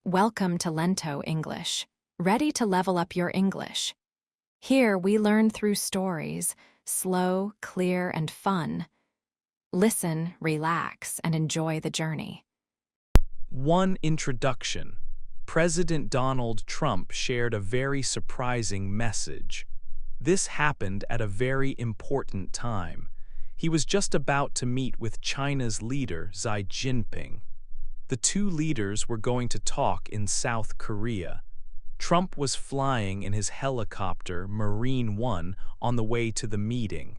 Welcome to Lento English. Ready to level up your English? Here we learn through stories, slow, clear, and fun. Listen, relax, and enjoy the journey. 1. Introduction. President Donald Trump shared a very surprising message. This happened at a very important time. He was just about to meet with China's leader, Xi Jinping. The two leaders were going to talk in South Korea. Trump was flying in his helicopter, Marine One, on the way to the meeting.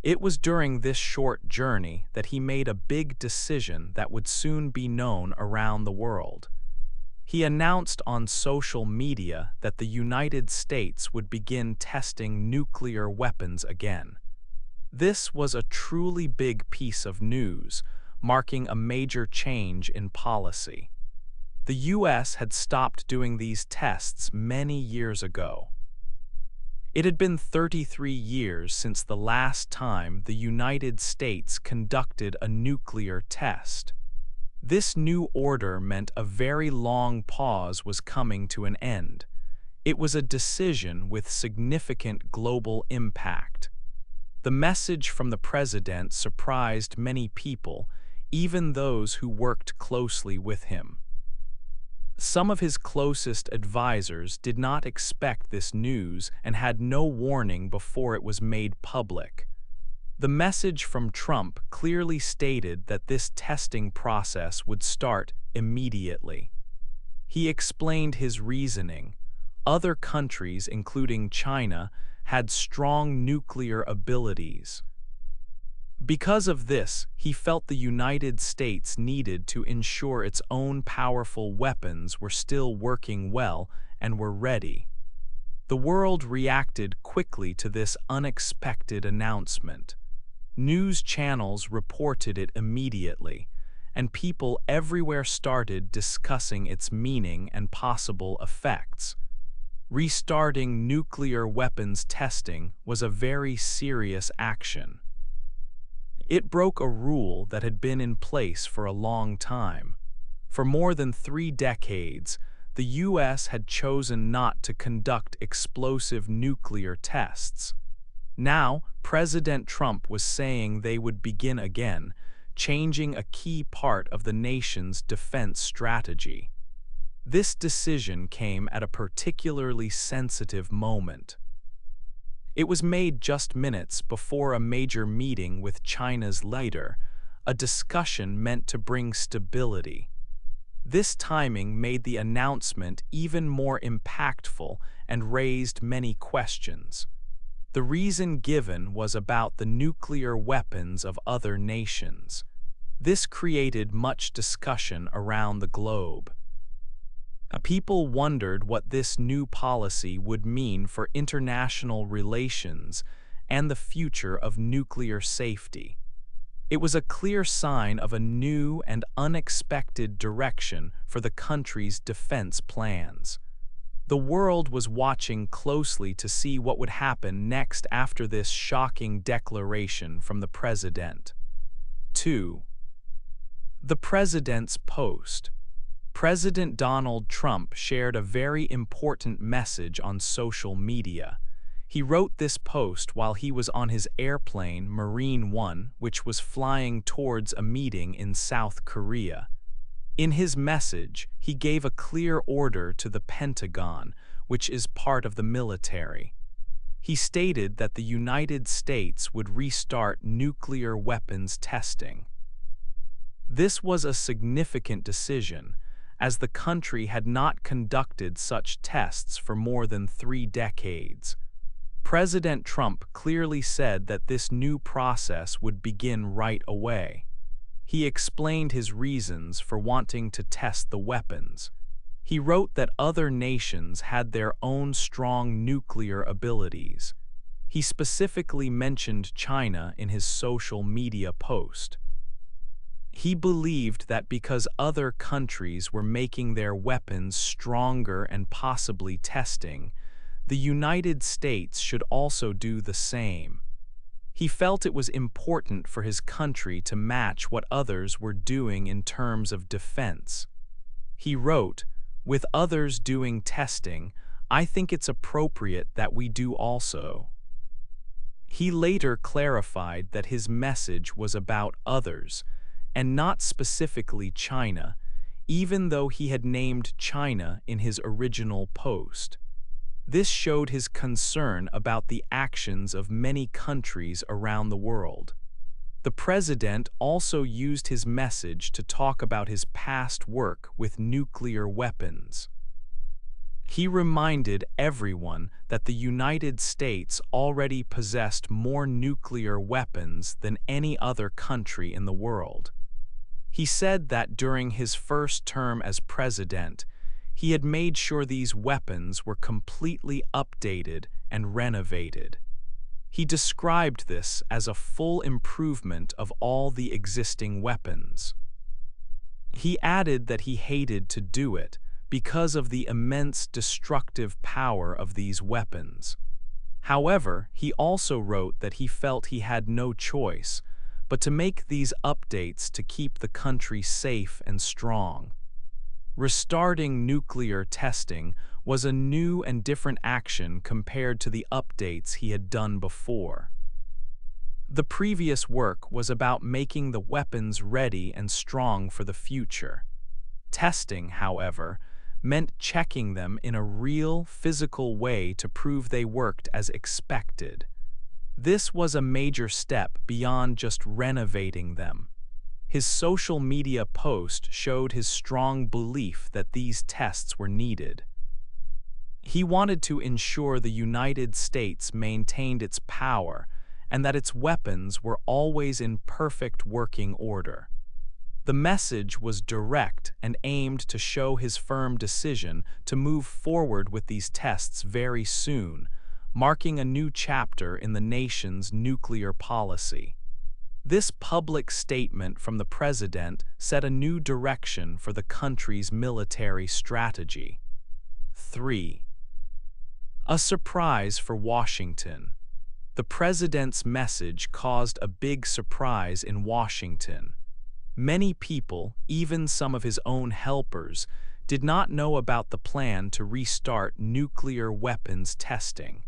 It was during this short journey that he made a big decision that would soon be known around the world. He announced on social media that the United States would begin testing nuclear weapons again. This was a truly big piece of news, marking a major change in policy. The U.S. had stopped doing these tests many years ago. It had been 33 years since the last time the United States conducted a nuclear test. This new order meant a very long pause was coming to an end. It was a decision with significant global impact. The message from the president surprised many people, even those who worked closely with him. Some of his closest advisors did not expect this news and had no warning before it was made public. The message from Trump clearly stated that this testing process would start immediately. He explained his reasoning. Other countries, including China, had strong nuclear abilities. Because of this, he felt the United States needed to ensure its own powerful weapons were still working well and were ready. The world reacted quickly to this unexpected announcement. News channels reported it immediately, and people everywhere started discussing its meaning and possible effects. Restarting nuclear weapons testing was a very serious action. It broke a rule that had been in place for a long time. For more than 3 decades, the U.S. had chosen not to conduct explosive nuclear tests. Now, President Trump was saying they would begin again, changing a key part of the nation's defense strategy. This decision came at a particularly sensitive moment. It was made just minutes before a major meeting with China's leader, a discussion meant to bring stability. This timing made the announcement even more impactful and raised many questions. The reason given was about the nuclear weapons of other nations. This created much discussion around the globe. People wondered what this new policy would mean for international relations and the future of nuclear safety. It was a clear sign of a new and unexpected direction for the country's defense plans. The world was watching closely to see what would happen next after this shocking declaration from the president. 2. The president's post. President Donald Trump shared a very important message on social media. He wrote this post while he was on his airplane Marine One, which was flying towards a meeting in South Korea. In his message, he gave a clear order to the Pentagon, which is part of the military. He stated that the United States would restart nuclear weapons testing. This was a significant decision, as the country had not conducted such tests for more than 3 decades. President Trump clearly said that this new process would begin right away. He explained his reasons for wanting to test the weapons. He wrote that other nations had their own strong nuclear abilities. He specifically mentioned China in his social media post. He believed that because other countries were making their weapons stronger and possibly testing, the United States should also do the same. He felt it was important for his country to match what others were doing in terms of defense. He wrote, "With others doing testing, I think it's appropriate that we do also." He later clarified that his message was about others, and not specifically China, even though he had named China in his original post. This showed his concern about the actions of many countries around the world. The president also used his message to talk about his past work with nuclear weapons. He reminded everyone that the United States already possessed more nuclear weapons than any other country in the world. He said that during his first term as president, he had made sure these weapons were completely updated and renovated. He described this as a full improvement of all the existing weapons. He added that he hated to do it because of the immense destructive power of these weapons. However, he also wrote that he felt he had no choice but to make these updates to keep the country safe and strong. Restarting nuclear testing was a new and different action compared to the updates he had done before. The previous work was about making the weapons ready and strong for the future. Testing, however, meant checking them in a real, physical way to prove they worked as expected. This was a major step beyond just renovating them. His social media post showed his strong belief that these tests were needed. He wanted to ensure the United States maintained its power and that its weapons were always in perfect working order. The message was direct and aimed to show his firm decision to move forward with these tests very soon, marking a new chapter in the nation's nuclear policy. This public statement from the president set a new direction for the country's military strategy. 3. A surprise for Washington. The president's message caused a big surprise in Washington. Many people, even some of his own helpers, did not know about the plan to restart nuclear weapons testing.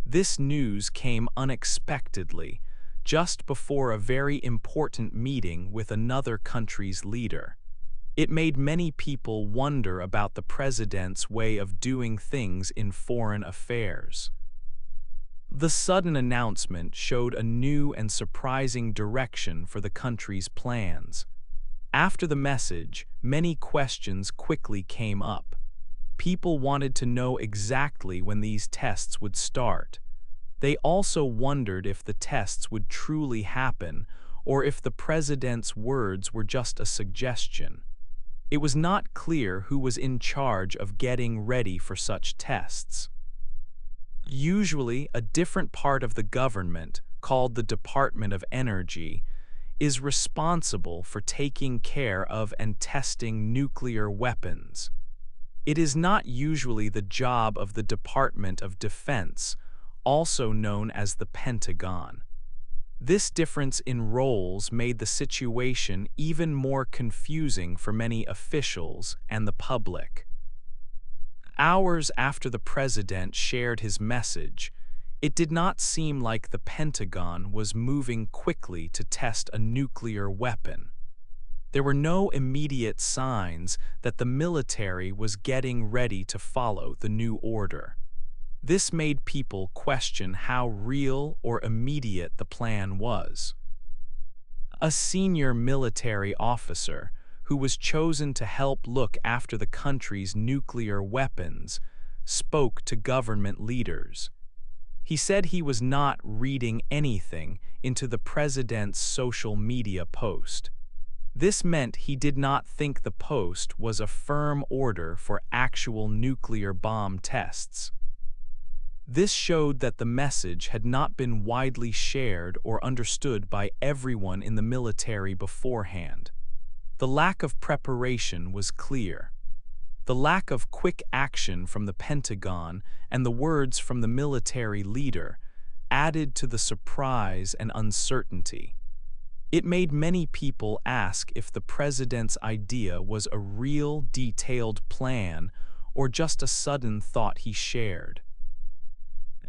This news came unexpectedly, just before a very important meeting with another country's leader. It made many people wonder about the president's way of doing things in foreign affairs. The sudden announcement showed a new and surprising direction for the country's plans. After the message, many questions quickly came up. People wanted to know exactly when these tests would start. They also wondered if the tests would truly happen or if the president's words were just a suggestion. It was not clear who was in charge of getting ready for such tests. Usually, a different part of the government, called the Department of Energy, is responsible for taking care of and testing nuclear weapons. It is not usually the job of the Department of Defense, also known as the Pentagon. This difference in roles made the situation even more confusing for many officials and the public. Hours after the president shared his message, it did not seem like the Pentagon was moving quickly to test a nuclear weapon. There were no immediate signs that the military was getting ready to follow the new order. This made people question how real or immediate the plan was. A senior military officer, who was chosen to help look after the country's nuclear weapons, spoke to government leaders. He said he was not reading anything into the president's social media post. This meant he did not think the post was a firm order for actual nuclear bomb tests. This showed that the message had not been widely shared or understood by everyone in the military beforehand. The lack of preparation was clear. The lack of quick action from the Pentagon and the words from the military leader added to the surprise and uncertainty. It made many people ask if the president's idea was a real, detailed plan or just a sudden thought he shared.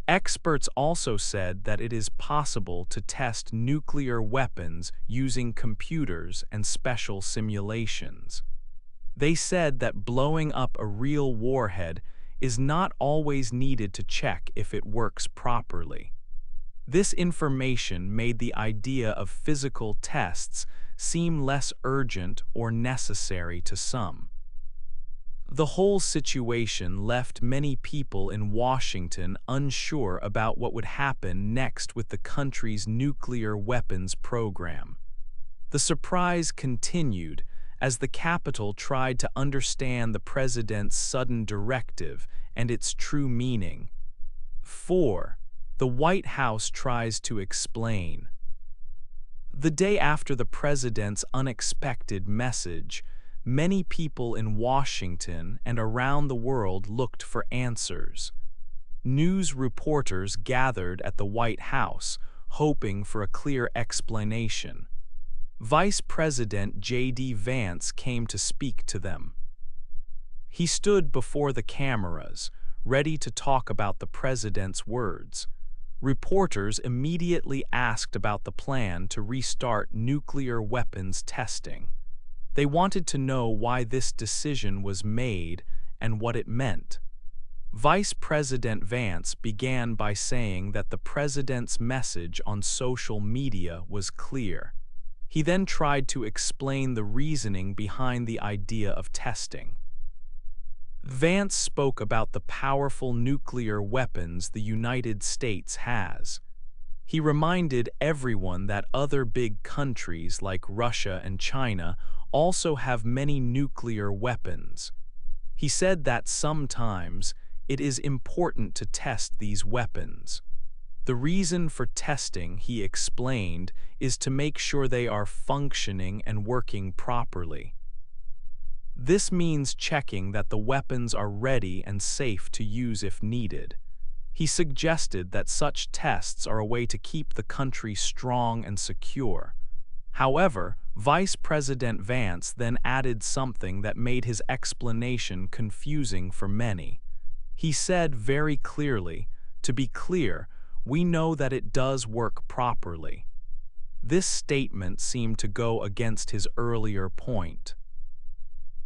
Experts also said that it is possible to test nuclear weapons using computers and special simulations. They said that blowing up a real warhead is not always needed to check if it works properly. This information made the idea of physical tests seem less urgent or necessary to some. The whole situation left many people in Washington unsure about what would happen next with the country's nuclear weapons program. The surprise continued as the Capitol tried to understand the president's sudden directive and its true meaning. 4. The White House tries to explain. The day after the president's unexpected message, many people in Washington and around the world looked for answers. News reporters gathered at the White House, hoping for a clear explanation. Vice President J.D. Vance came to speak to them. He stood before the cameras, ready to talk about the president's words. Reporters immediately asked about the plan to restart nuclear weapons testing. They wanted to know why this decision was made and what it meant. Vice President Vance began by saying that the president's message on social media was clear. He then tried to explain the reasoning behind the idea of testing. Vance spoke about the powerful nuclear weapons the United States has. He reminded everyone that other big countries like Russia and China also have many nuclear weapons. He said that sometimes it is important to test these weapons. The reason for testing, he explained, is to make sure they are functioning and working properly. This means checking that the weapons are ready and safe to use if needed. He suggested that such tests are a way to keep the country strong and secure. However, Vice President Vance then added something that made his explanation confusing for many. He said very clearly, "To be clear, we know that it does work properly." This statement seemed to go against his earlier point.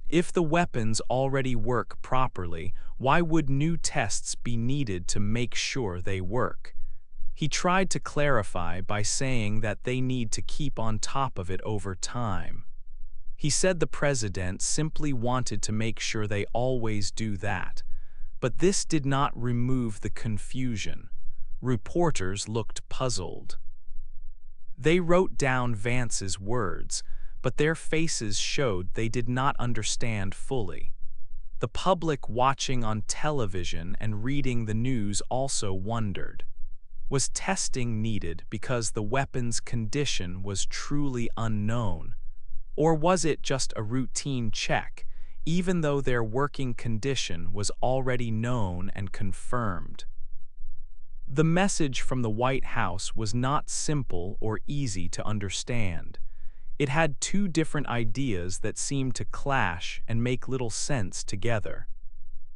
If the weapons already work properly, why would new tests be needed to make sure they work? He tried to clarify by saying that they need to keep on top of it over time. He said the president simply wanted to make sure they always do that, but this did not remove the confusion. Reporters looked puzzled. They wrote down Vance's words, but their faces showed they did not understand fully. The public watching on television and reading the news also wondered. Was testing needed because the weapon's condition was truly unknown? Or was it just a routine check, even though their working condition was already known and confirmed? The message from the White House was not simple or easy to understand. It had two different ideas that seemed to clash and make little sense together.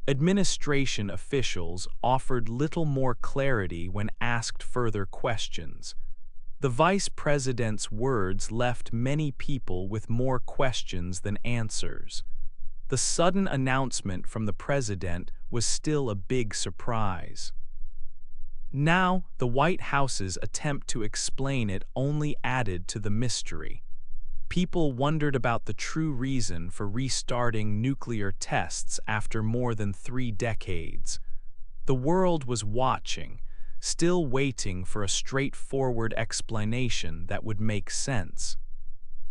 Administration officials offered little more clarity when asked further questions. The vice president's words left many people with more questions than answers. The sudden announcement from the president was still a big surprise. Now, the White House's attempt to explain it only added to the mystery. People wondered about the true reason for restarting nuclear tests after more than 3 decades. The world was watching, still waiting for a straightforward explanation that would make sense.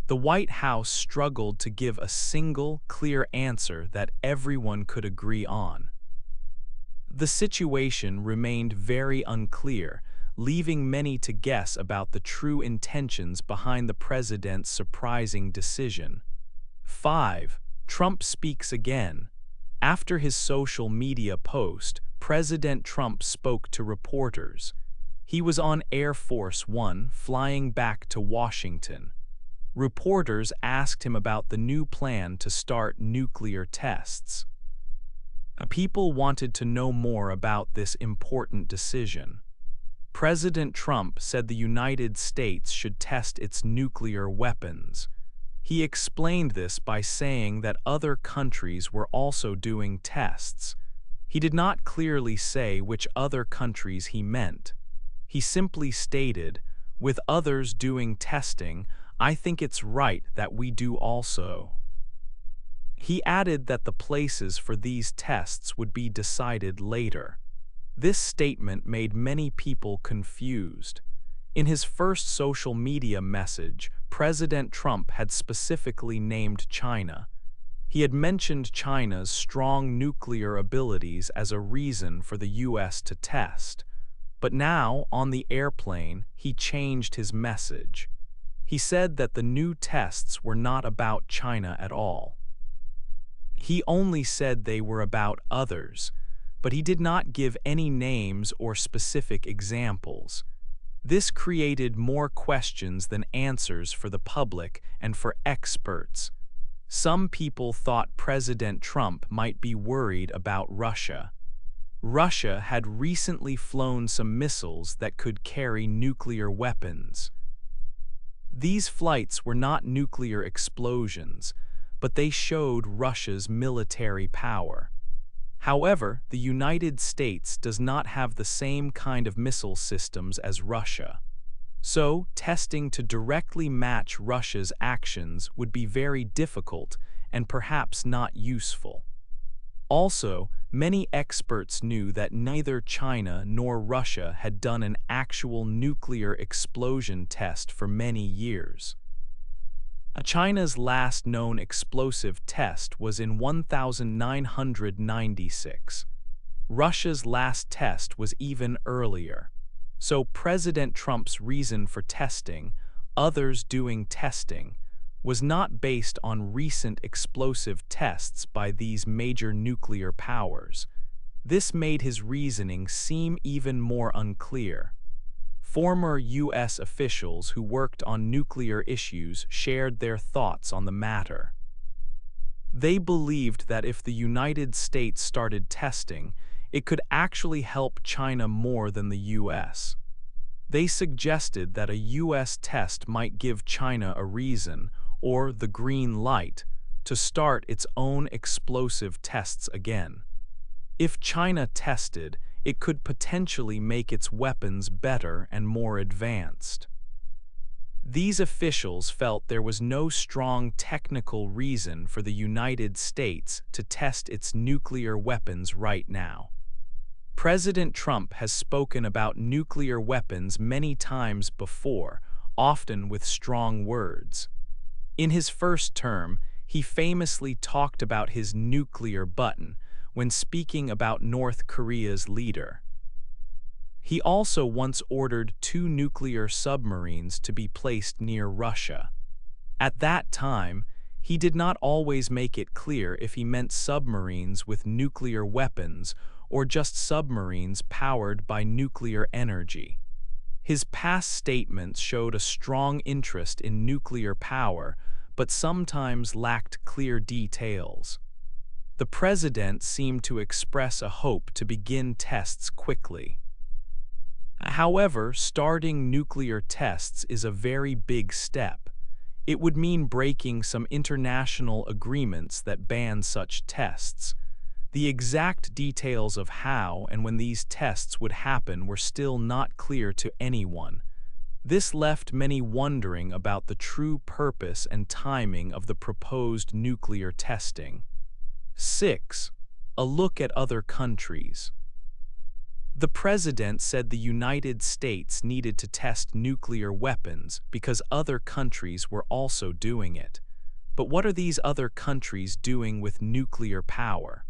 The White House struggled to give a single, clear answer that everyone could agree on. The situation remained very unclear, leaving many to guess about the true intentions behind the president's surprising decision. 5. Trump speaks again. After his social media post, President Trump spoke to reporters. He was on Air Force One flying back to Washington. Reporters asked him about the new plan to start nuclear tests. People wanted to know more about this important decision. President Trump said the United States should test its nuclear weapons. He explained this by saying that other countries were also doing tests. He did not clearly say which other countries he meant. He simply stated, "With others doing testing, I think it's right that we do also." He added that the places for these tests would be decided later. This statement made many people confused. In his first social media message, President Trump had specifically named China. He had mentioned China's strong nuclear abilities as a reason for the U.S. to test. But now, on the airplane, he changed his message. He said that the new tests were not about China at all. He only said they were about others, but he did not give any names or specific examples. This created more questions than answers for the public and for experts. Some people thought President Trump might be worried about Russia. Russia had recently flown some missiles that could carry nuclear weapons. These flights were not nuclear explosions, but they showed Russia's military power. However, the United States does not have the same kind of missile systems as Russia. So, testing to directly match Russia's actions would be very difficult and perhaps not useful. Also, many experts knew that neither China nor Russia had done an actual nuclear explosion test for many years. China's last known explosive test was in 1996. Russia's last test was even earlier. So President Trump's reason for testing, others doing testing, was not based on recent explosive tests by these major nuclear powers. This made his reasoning seem even more unclear. Former U.S. officials who worked on nuclear issues shared their thoughts on the matter. They believed that if the United States started testing, it could actually help China more than the U.S. They suggested that a U.S. test might give China a reason, or the green light, to start its own explosive tests again. If China tested, it could potentially make its weapons better and more advanced. These officials felt there was no strong technical reason for the United States to test its nuclear weapons right now. President Trump has spoken about nuclear weapons many times before, often with strong words. In his first term, he famously talked about his nuclear button when speaking about North Korea's leader. He also once ordered 2 nuclear submarines to be placed near Russia. At that time, he did not always make it clear if he meant submarines with nuclear weapons or just submarines powered by nuclear energy. His past statements showed a strong interest in nuclear power, but sometimes lacked clear details. The president seemed to express a hope to begin tests quickly. However, starting nuclear tests is a very big step. It would mean breaking some international agreements that ban such tests. The exact details of how and when these tests would happen were still not clear to anyone. This left many wondering about the true purpose and timing of the proposed nuclear testing. 6. A look at other countries. The president said the United States needed to test nuclear weapons because other countries were also doing it. But what are these other countries doing with nuclear power?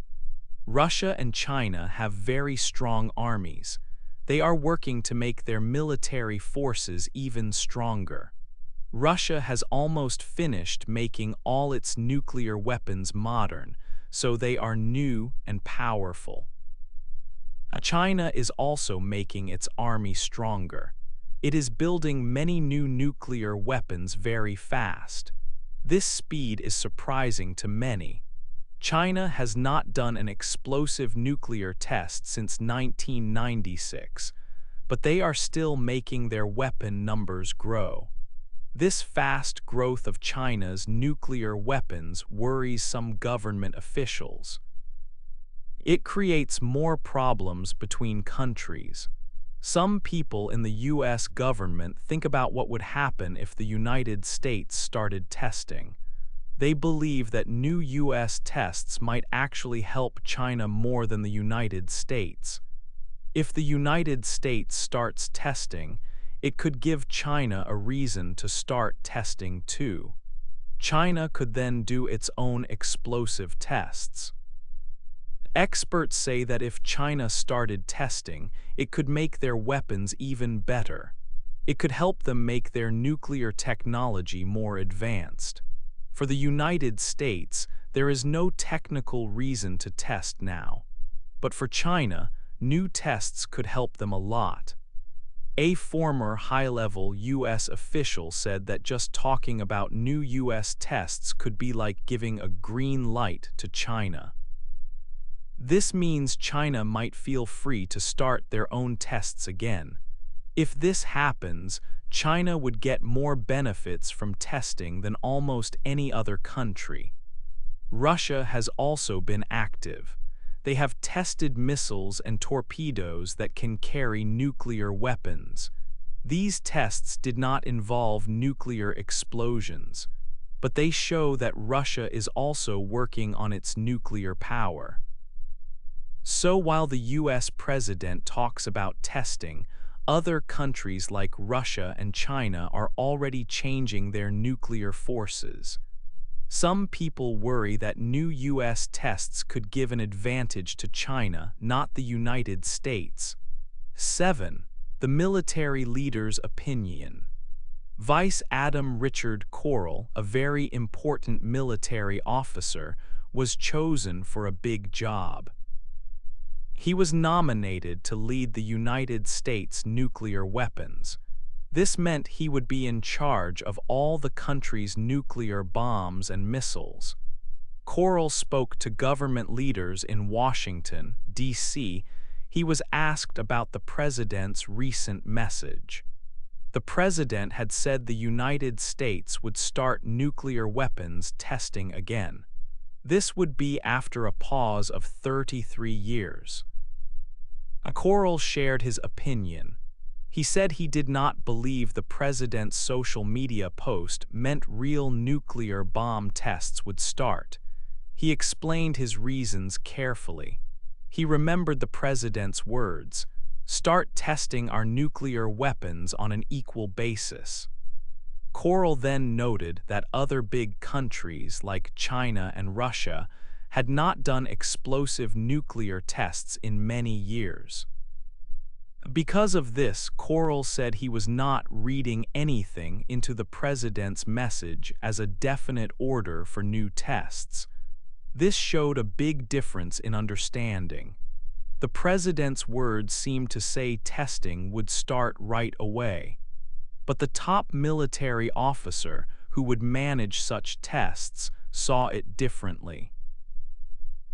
Russia and China have very strong armies. They are working to make their military forces even stronger. Russia has almost finished making all its nuclear weapons modern, so they are new and powerful. China is also making its army stronger. it is building many new nuclear weapons very fast. This speed is surprising to many. China has not done an explosive nuclear test since 1996, but they are still making their weapon numbers grow. This fast growth of China's nuclear weapons worries some government officials. It creates more problems between countries. Some people in the US government think about what would happen if the United States started testing. They believe that new US tests might actually help China more than the United States. If the United States starts testing, it could give China a reason to start testing too. China could then do its own explosive tests. Experts say that if China started testing, it could make their weapons even better. It could help them make their nuclear technology more advanced. For the United States, there is no technical reason to test now. But for China, new tests could help them a lot. A former high-level US official said that just talking about new US tests could be like giving a green light to China. This means China might feel free to start their own tests again. If this happens, China would get more benefits from testing than almost any other country. Russia has also been active. They have tested missiles and torpedoes that can carry nuclear weapons. These tests did not involve nuclear explosions, but they show that Russia is also working on its nuclear power. So while the US president talks about testing, other countries like Russia and China are already changing their nuclear forces. Some people worry that new US tests could give an advantage to China, not the United States. 7. The military leader's opinion. Vice Admiral Richard Correll, a very important military officer, was chosen for a big job. He was nominated to lead the United States nuclear weapons. This meant he would be in charge of all the country's nuclear bombs and missiles. Correll spoke to government leaders in Washington, D.C. He was asked about the president's recent message. The president had said the United States would start nuclear weapons testing again. This would be after a pause of 33 years. Correll shared his opinion. He said he did not believe the president's social media post meant real nuclear bomb tests would start. He explained his reasons carefully. He remembered the president's words, "Start testing our nuclear weapons on an equal basis." Correll then noted that other big countries like China and Russia had not done explosive nuclear tests in many years. Because of this, Correll said he was not reading anything into the president's message as a definite order for new tests. This showed a big difference in understanding. The president's words seemed to say testing would start right away. But the top military officer who would manage such tests saw it differently.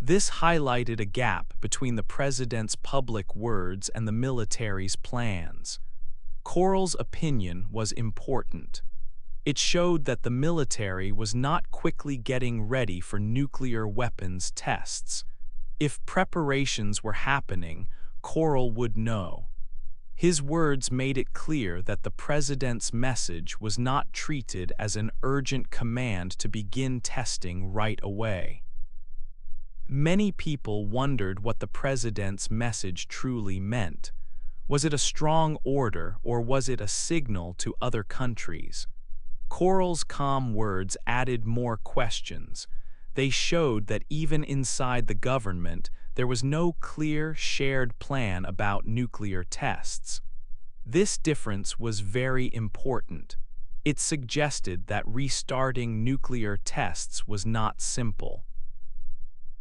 This highlighted a gap between the president's public words and the military's plans. Correll's opinion was important. It showed that the military was not quickly getting ready for nuclear weapons tests. If preparations were happening, Correll would know. His words made it clear that the president's message was not treated as an urgent command to begin testing right away. Many people wondered what the president's message truly meant. Was it a strong order or was it a signal to other countries? Correll's calm words added more questions. They showed that even inside the government, there was no clear, shared plan about nuclear tests. This difference was very important. It suggested that restarting nuclear tests was not simple.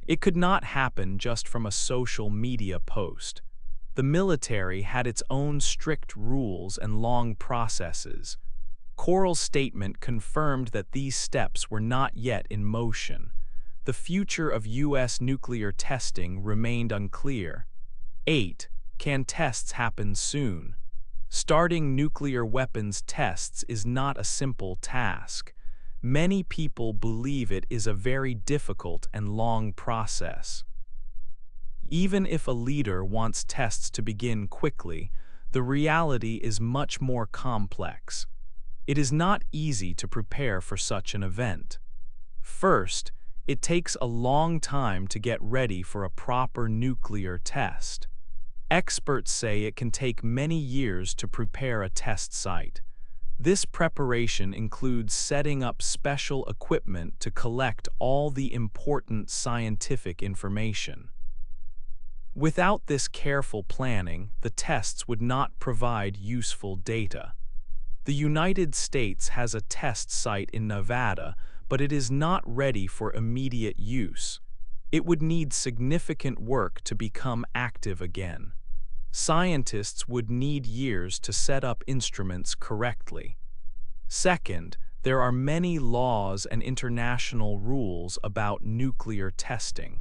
It could not happen just from a social media post. The military had its own strict rules and long processes. Coral's statement confirmed that these steps were not yet in motion. The future of U.S. nuclear testing remained unclear. 8. Can tests happen soon? Starting nuclear weapons tests is not a simple task. Many people believe it is a very difficult and long process. Even if a leader wants tests to begin quickly, the reality is much more complex. It is not easy to prepare for such an event. First, it takes a long time to get ready for a proper nuclear test. Experts say it can take many years to prepare a test site. This preparation includes setting up special equipment to collect all the important scientific information. Without this careful planning, the tests would not provide useful data. The United States has a test site in Nevada, but it is not ready for immediate use. It would need significant work to become active again. Scientists would need years to set up instruments correctly. Second, there are many laws and international rules about nuclear testing.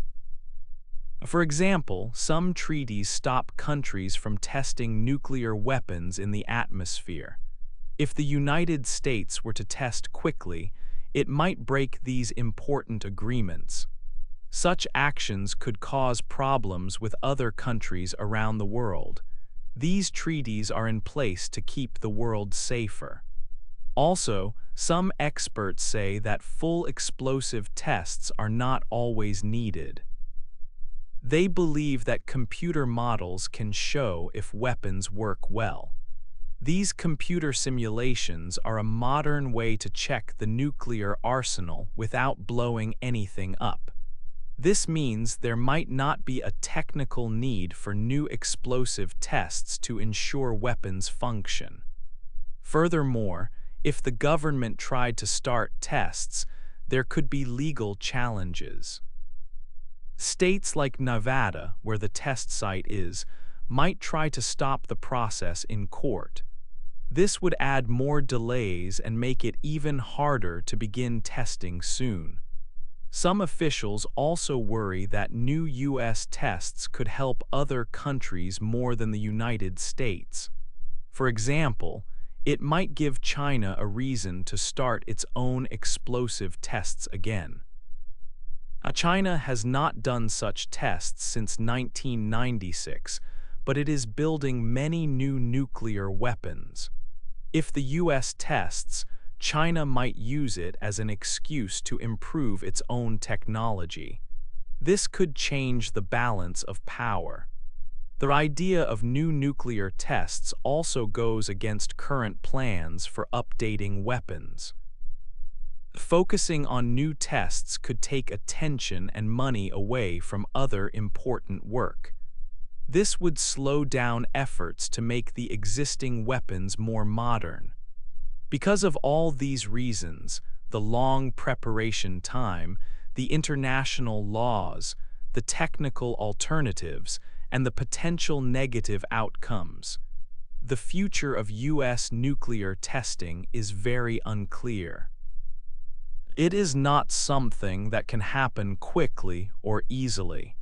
For example, some treaties stop countries from testing nuclear weapons in the atmosphere. If the United States were to test quickly, it might break these important agreements. Such actions could cause problems with other countries around the world. These treaties are in place to keep the world safer. Also, some experts say that full explosive tests are not always needed. They believe that computer models can show if weapons work well. These computer simulations are a modern way to check the nuclear arsenal without blowing anything up. This means there might not be a technical need for new explosive tests to ensure weapons function. Furthermore, if the government tried to start tests, there could be legal challenges. States like Nevada, where the test site is, might try to stop the process in court. This would add more delays and make it even harder to begin testing soon. Some officials also worry that new U.S. tests could help other countries more than the United States. For example, it might give China a reason to start its own explosive tests again. China has not done such tests since 1996, but it is building many new nuclear weapons. If the U.S. tests, China might use it as an excuse to improve its own technology. This could change the balance of power. The idea of new nuclear tests also goes against current plans for updating weapons. Focusing on new tests could take attention and money away from other important work. This would slow down efforts to make the existing weapons more modern. Because of all these reasons, the long preparation time, the international laws, the technical alternatives, and the potential negative outcomes, the future of U.S. nuclear testing is very unclear. It is not something that can happen quickly or easily.